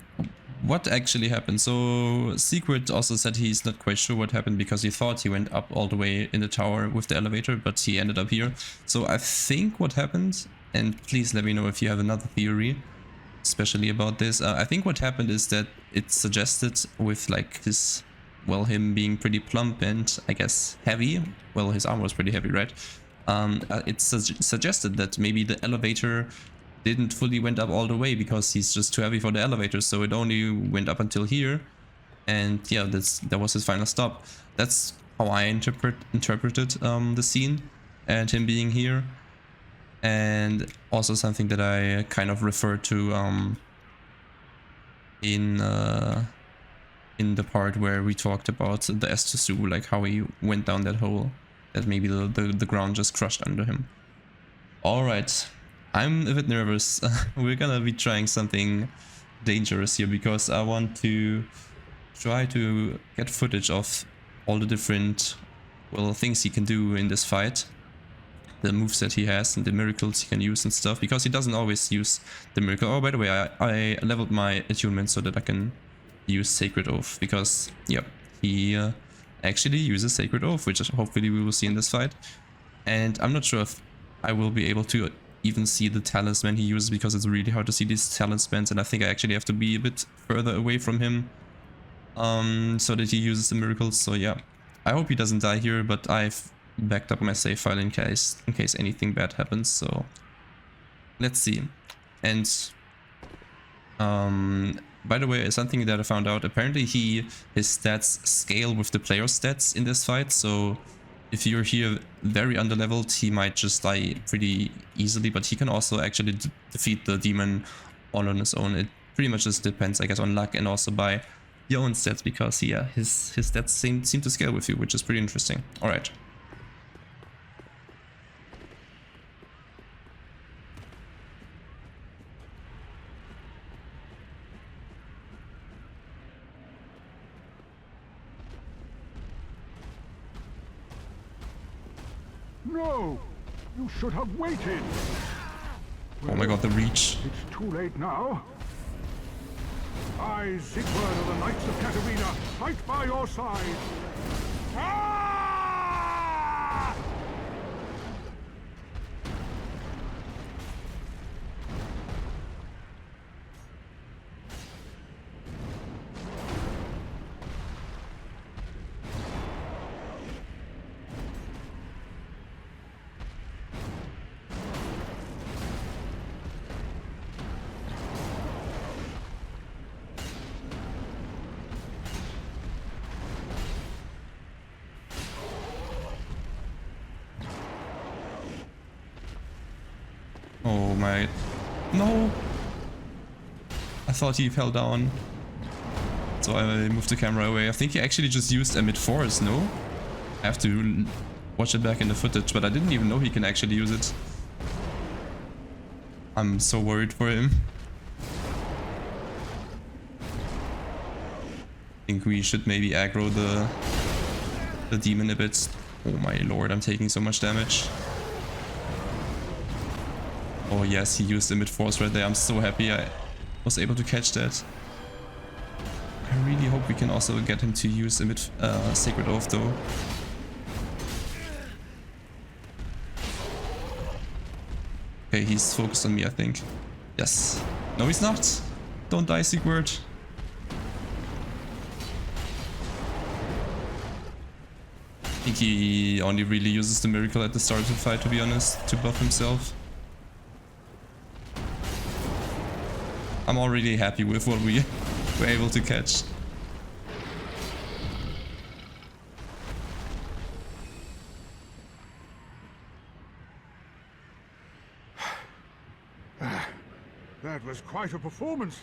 what actually happened? So Siegfried also said he's not quite sure what happened because he thought he went up all the way in the tower with the elevator, but he ended up here. So I think what happened, and please let me know if you have another theory, especially about this. I think what happened is that it suggested with like his, well, him being pretty plump and I guess heavy. Well, his armor was pretty heavy, right? It suggested that maybe the elevator didn't fully went up all the way because he's just too heavy for the elevator, so it only went up until here, and yeah, that was his final stop. That's how I interpreted the scene and him being here, and also something that I kind of referred to in the part where we talked about the Estus Zoo, like how he went down that hole, that maybe the ground just crushed under him. Alright, I'm a bit nervous. We're gonna be trying something dangerous here because I want to try to get footage of all the different, well, things he can do in this fight. The moves that he has and the miracles he can use and stuff, because he doesn't always use the miracle. Oh, by the way, I leveled my attunement so that I can use Sacred Oath, because, yeah, he actually uses Sacred Oath, which hopefully we will see in this fight. And I'm not sure if I will be able to even see the talisman he uses, because it's really hard to see these talismans, and I think I actually have to be a bit further away from him so that he uses the miracles. So yeah, I hope he doesn't die here, but I've backed up my save file in case anything bad happens, so let's see. And by the way, something that I found out, apparently his stats scale with the player's stats in this fight, so if you're here very underleveled, he might just die pretty easily, but he can also actually defeat the demon all on his own. It pretty much just depends, I guess, on luck and also by your own stats, because yeah, his stats seem to scale with you, which is pretty interesting. Alright. No! You should have waited! Oh my god, the reach. It's too late now. I, Siegfried of the Knights of Katarina, fight by your side! Ah! Oh my... No! I thought he fell down. So I moved the camera away. I think he actually just used a mid-force, no? I have to watch it back in the footage, but I didn't even know he can actually use it. I'm so worried for him. I think we should maybe aggro the demon a bit. Oh my lord, I'm taking so much damage. Oh yes, he used the mid-force right there. I'm so happy I was able to catch that. I really hope we can also get him to use a Sacred Oath though. Okay, he's focused on me, I think. Yes. No, he's not. Don't die, Siegward. I think he only really uses the miracle at the start of the fight, to be honest, to buff himself. I'm already happy with what we were able to catch. That was quite a performance.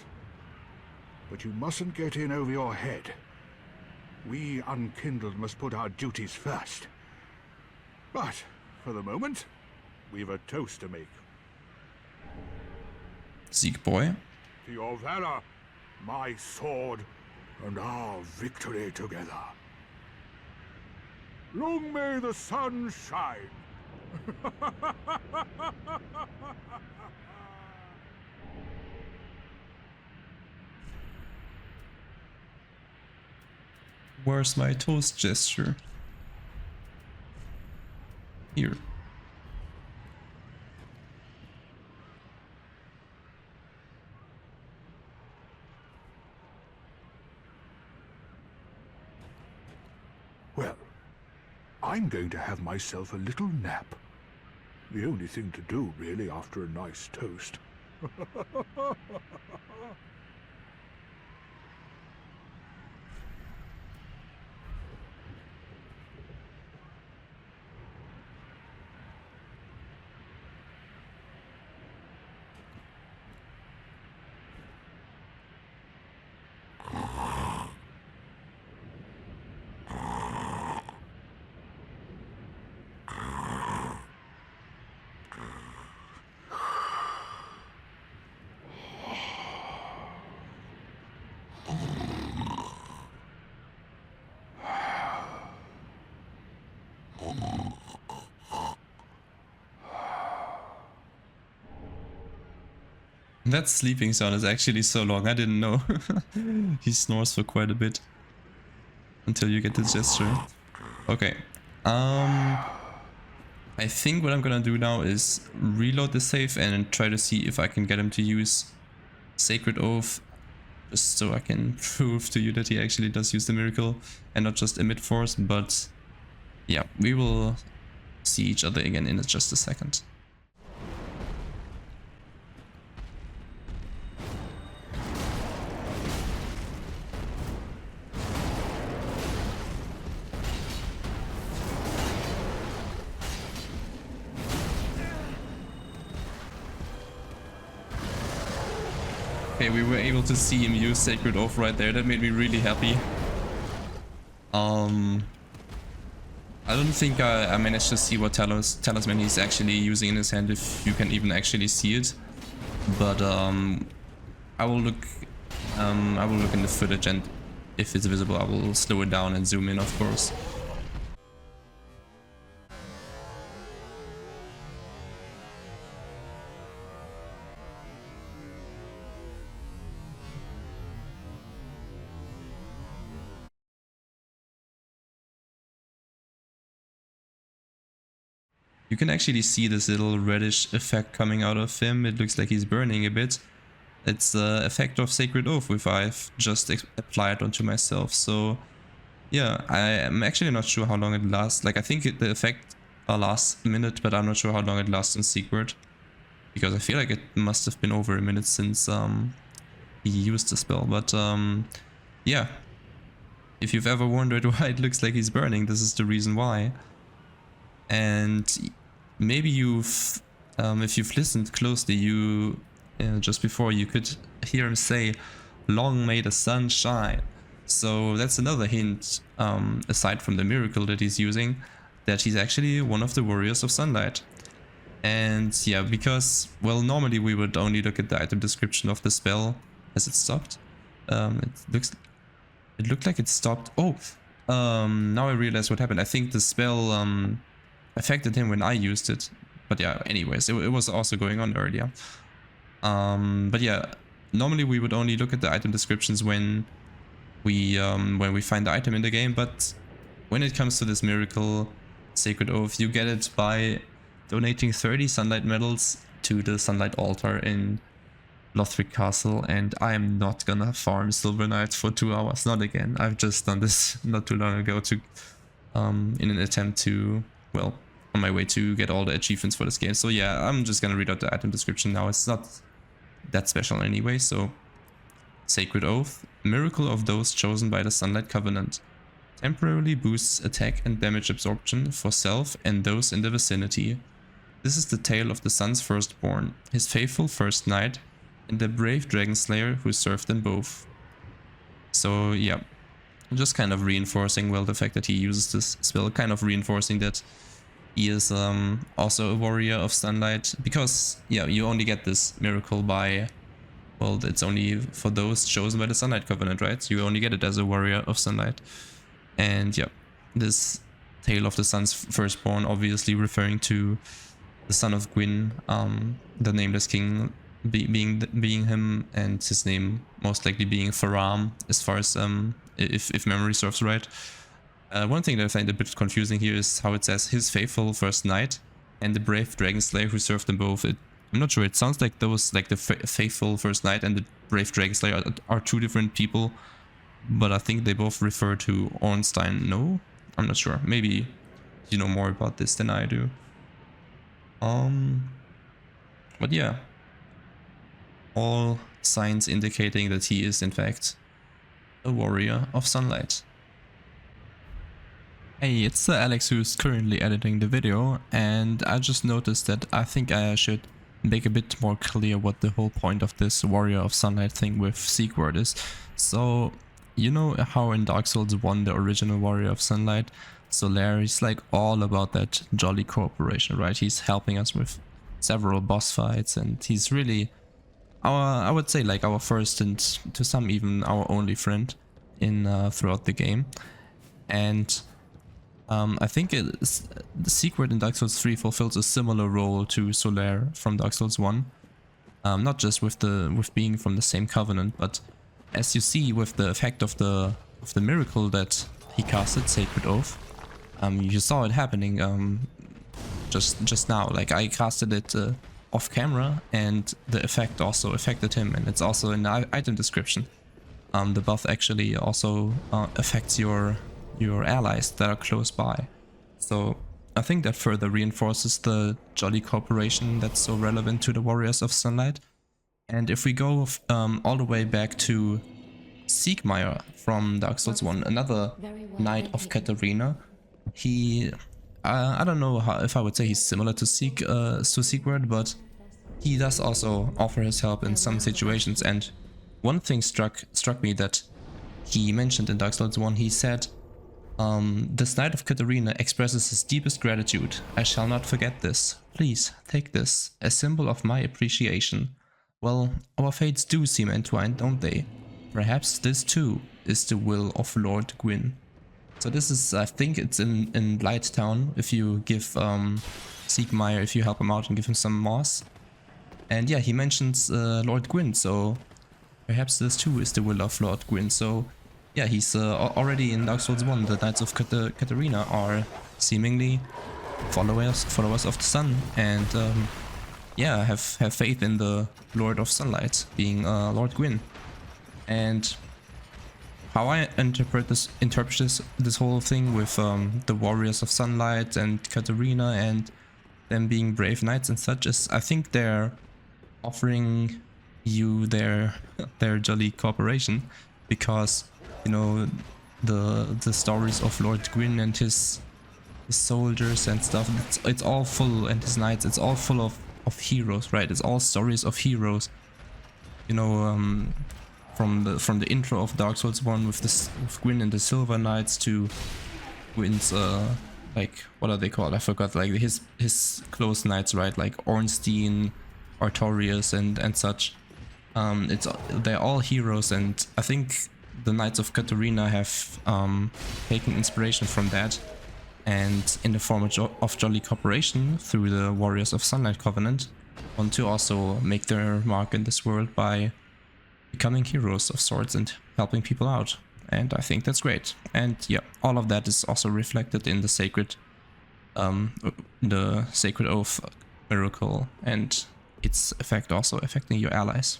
But you mustn't get in over your head. We unkindled must put our duties first. But, for the moment, we've a toast to make. Sieg boy. To your valor, my sword, and our victory together. Long may the sun shine. Where's my toast gesture? Here. Well, I'm going to have myself a little nap. The only thing to do, really, after a nice toast. That sleeping sound is actually so long, I didn't know. He snores for quite a bit. Until you get the gesture. Okay. I think what I'm gonna do now is reload the save and try to see if I can get him to use Sacred Oath. Just so I can prove to you that he actually does use the miracle and not just emit force, but yeah, we will see each other again in just a second. Okay, we were able to see him use Sacred Oath right there. That made me really happy. I don't think I managed to see what talisman he's actually using in his hand, if you can even actually see it. But I will look in the footage, and if it's visible, I will slow it down and zoom in, of course. You can actually see this little reddish effect coming out of him. It looks like he's burning a bit. It's the effect of Sacred Oath, which I've just applied onto myself. So yeah, I am actually not sure how long it lasts. Like, I think the effect lasts a minute, but I'm not sure how long it lasts in Siegward. Because I feel like it must have been over a minute since he used the spell. But yeah, if you've ever wondered why it looks like he's burning, this is the reason why. And maybe you've, if you've listened closely, you just before you could hear him say, "Long may the sun shine." So that's another hint, aside from the miracle that he's using, that he's actually one of the warriors of sunlight. And yeah, because, well, normally we would only look at the item description of the spell. Has it stopped? It looked like it stopped. Oh, now I realize what happened. I think the spell affected him when I used it. But yeah, anyways, it was also going on earlier. But yeah, normally we would only look at the item descriptions when we find the item in the game. But when it comes to this miracle, Sacred Oath, you get it by donating 30 sunlight medals to the sunlight altar in Lorethrough Castle. And I am not gonna farm Silver Knights for 2 hours, not again. I've just done this not too long ago to in an attempt to, well, on my way to get all the achievements for this game. So yeah, I'm just gonna read out the item description now. It's not that special anyway. So, Sacred Oath, miracle of those chosen by the Sunlight Covenant. Temporarily boosts attack and damage absorption for self and those in the vicinity. This is the tale of the sun's firstborn, his faithful first knight, and the brave dragon slayer who served them both. So yeah, just kind of reinforcing, well, the fact that he uses this spell, kind of reinforcing that he is also a warrior of sunlight, because yeah, you only get this miracle by, well, it's only for those chosen by the Sunlight Covenant, right? You only get it as a warrior of sunlight. And yeah, this tale of the sun's firstborn, obviously referring to the son of Gwyn, the nameless king being him, and his name most likely being Faram, as far as if memory serves right. One thing that I find a bit confusing here is how it says his faithful first knight and the brave dragon slayer who served them both. I'm not sure, it sounds like those, like the faithful first knight and the brave dragon slayer are two different people, but I think they both refer to Ornstein. No? I'm not sure. Maybe you know more about this than I do. But yeah, all signs indicating that he is in fact a warrior of sunlight. Hey, it's Alex who's currently editing the video, and I just noticed that I think I should make a bit more clear what the whole point of this warrior of sunlight thing with Siegward is. So, you know how in Dark Souls 1 the original warrior of sunlight, Solaire, he's like all about that jolly cooperation, right? He's helping us with several boss fights, and he's really our, I would say, like our first and to some even our only friend in throughout the game. And I think the Siegward in Dark Souls 3 fulfills a similar role to Solaire from Dark Souls 1. not just with being from the same covenant, but as you see with the effect of the miracle that he casted, Sacred Oath. You saw it happening just now. Like, I casted it off camera, and the effect also affected him, and it's also in the item description. The buff actually also affects your allies that are close by. So I think that further reinforces the Jolly Corporation that's so relevant to the Warriors of Sunlight. And if we go all the way back to Siegmeier from Dark Souls 1, another Knight of Katarina, he, I don't know if I would say he's similar to Siegward, but he does also offer his help in some situations. And one thing struck me that he mentioned in Dark Souls 1. He said, this Knight of Katarina expresses his deepest gratitude. I shall not forget this. Please take this, a symbol of my appreciation. Well, our fates do seem entwined, don't they? Perhaps this too is the will of Lord Gwyn. So this is, I think it's in Blighttown, if you give Siegmeier, if you help him out and give him some moss. And yeah, he mentions Lord Gwyn, so perhaps this too is the will of Lord Gwyn. So yeah, he's already in Dark Souls 1, the Knights of Katarina are seemingly followers of the Sun, and yeah, have faith in the Lord of Sunlight, being Lord Gwyn. And how I interpret this whole thing with the Warriors of Sunlight and Katarina and them being brave knights and such is, I think they're offering you their jolly cooperation, because you know the stories of Lord Gwyn and his soldiers and stuff, it's all full, and his knights, it's all full of heroes, right? It's all stories of heroes, you know, from the intro of Dark Souls 1 with Gwyn and the Silver Knights to Gwyn's like, what are they called? I forgot, like his close knights, right? Like Ornstein, Artorias and such. They're all heroes, and I think the Knights of Katarina have taken inspiration from that, and in the form of Jolly Cooperation through the Warriors of Sunlight Covenant, want to also make their mark in this world by becoming heroes of sorts and helping people out. And I think that's great. And yeah, all of that is also reflected in the Sacred Oath miracle and its effect also affecting your allies.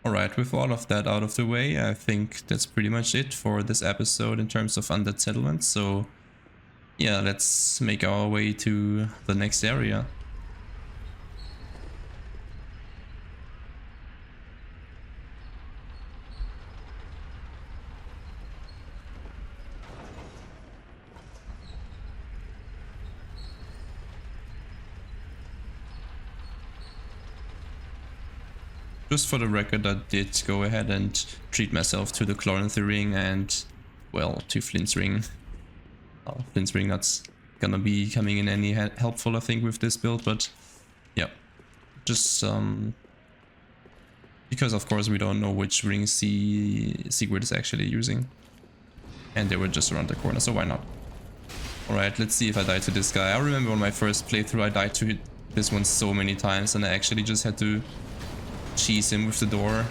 Alright, with all of that out of the way, I think that's pretty much it for this episode in terms of Undead Settlements. So yeah, let's make our way to the next area. Just for the record, I did go ahead and treat myself to the Chloranthy Ring and, well, to Flint's Ring. Oh, Flint's Ring not gonna be coming in any helpful, I think, with this build, but yeah. Just because of course we don't know which rings Siegfried is actually using. And they were just around the corner, so why not? Alright, let's see if I die to this guy. I remember on my first playthrough I died to this one so many times, and I actually just had to cheese him with the door.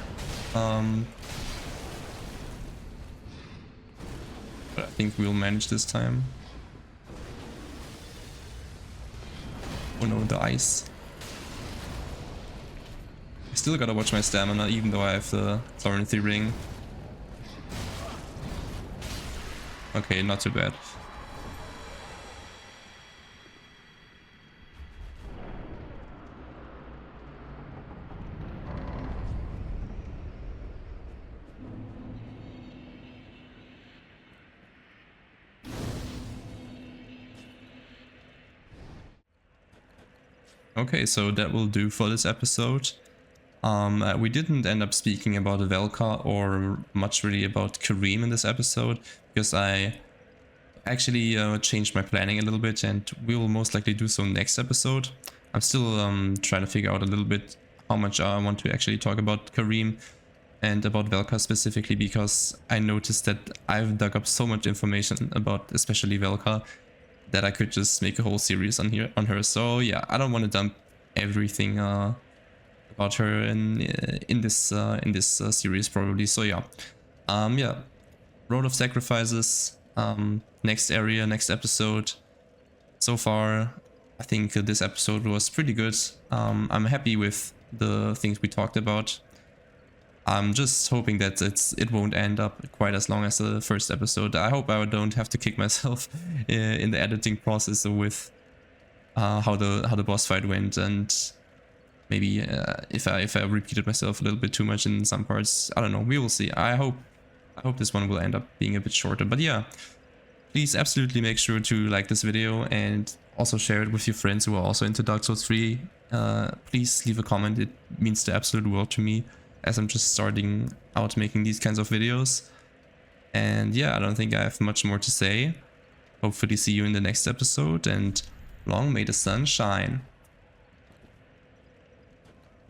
But I think we'll manage this time. Oh no, the ice. I still gotta watch my stamina, even though I have the Chloranthy Ring. Okay, not too bad. Okay, so that will do for this episode. We didn't end up speaking about Velka or much really about Karim in this episode, because I actually changed my planning a little bit, and we will most likely do so next episode. I'm still trying to figure out a little bit how much I want to actually talk about Karim and about Velka specifically, because I noticed that I've dug up so much information about especially Velka that I could just make a whole series on her. So yeah, I don't want to dump everything about her in this series probably. So yeah, yeah, Road of Sacrifices, next area, next episode. So far, I think this episode was pretty good. I'm happy with the things we talked about. I'm just hoping that it won't end up quite as long as the first episode. I hope I don't have to kick myself in the editing process with how the boss fight went, and maybe if I repeated myself a little bit too much in some parts. I don't know. We will see. I hope this one will end up being a bit shorter. But yeah, please absolutely make sure to like this video and also share it with your friends who are also into Dark Souls 3. Please leave a comment. It means the absolute world to me, as I'm just starting out making these kinds of videos. And yeah, I don't think I have much more to say. Hopefully see you in the next episode, and long may the sun shine.